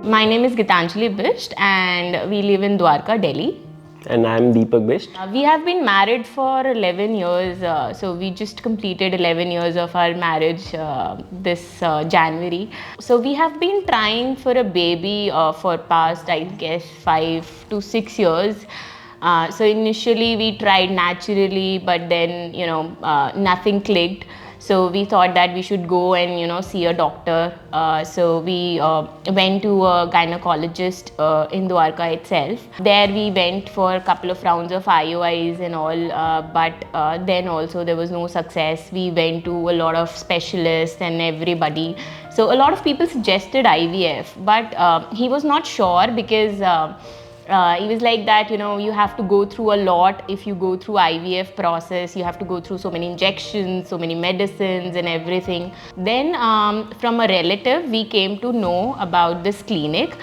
My name is Gitanjali Bisht and we live in Dwarka, Delhi. And I am Deepak Bisht. We have been married for 11 years. So we just completed 11 years of our marriage this January. So we have been trying for a baby for past, I guess, 5 to 6 years. So initially we tried naturally, but then, nothing clicked. So we thought that we should go and, see a doctor. So we went to a gynecologist in Dwarka itself. There we went for a couple of rounds of IOIs and all, but then also there was no success. We went to a lot of specialists and everybody. So a lot of people suggested IVF, but he was not sure because he was like that, you have to go through a lot. If you go through IVF process, you have to go through so many injections, so many medicines and everything. Then from a relative, we came to know about this clinic.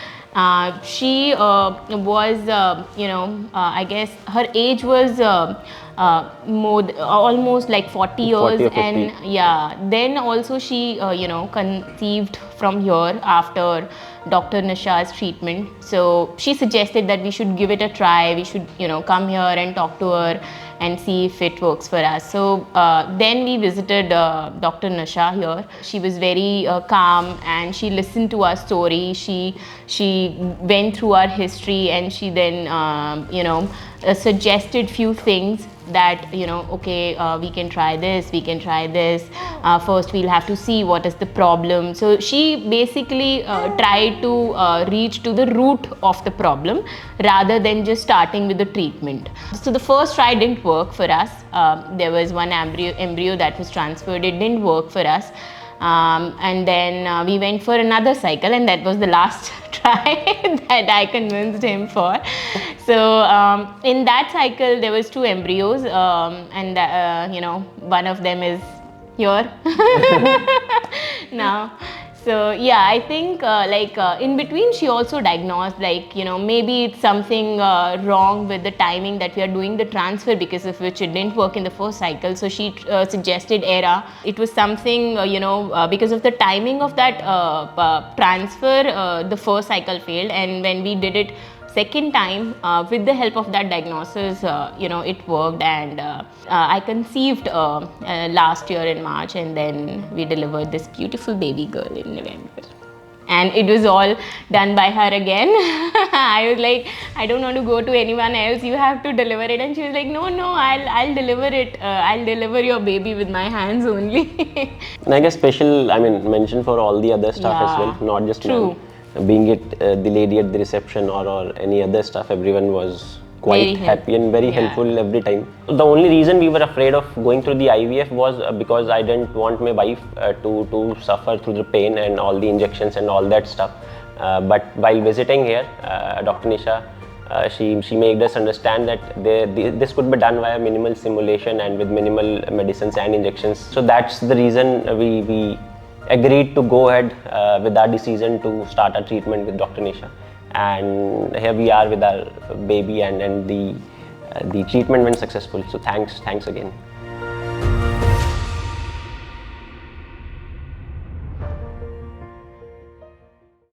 She was, I guess her age was almost like 40 years. 40 or 50. And yeah, then also she, conceived from here after Dr. Nisha's treatment. So she suggested that we should give it a try. We should, come here and talk to her and see if it works for us. So then we visited Dr. Nisha here. She was very calm and she listened to our story. She went through our history and she then, suggested few things that, okay, we can try this, we can try this. First, we'll have to see what is the problem. So she basically tried to reach to the root of the problem rather than just starting with the treatment. So the first try didn't work for us. There was one embryo that was transferred. It didn't work for us. And then we went for another cycle, and that was the last try that I convinced him for. So in that cycle, there was 2 embryos, and one of them is here now. So yeah, I think in between she also diagnosed maybe it's something wrong with the timing that we are doing the transfer, because of which it didn't work in the first cycle. So she suggested ERA. It was something because of the timing of that transfer, the first cycle failed, and when we did it second time with the help of that diagnosis, it worked, and I conceived last year in March, and then we delivered this beautiful baby girl in November. And it was all done by her again. I was like, I don't want to go to anyone else, you have to deliver it. And she was like, no, I'll deliver it. I'll deliver your baby with my hands only. And I guess mention for all the other stuff as well, not just true. Being it the lady at the reception or any other stuff, everyone was quite happy and very helpful every time. The only reason we were afraid of going through the IVF was because I didn't want my wife to suffer through the pain and all the injections and all that stuff. But while visiting here, Dr. Nisha, she made us understand that this could be done via minimal stimulation and with minimal medicines and injections. So that's the reason we agreed to go ahead with our decision to start our treatment with Dr. Nisha. And here we are with our baby, and the treatment went successful. So thanks again.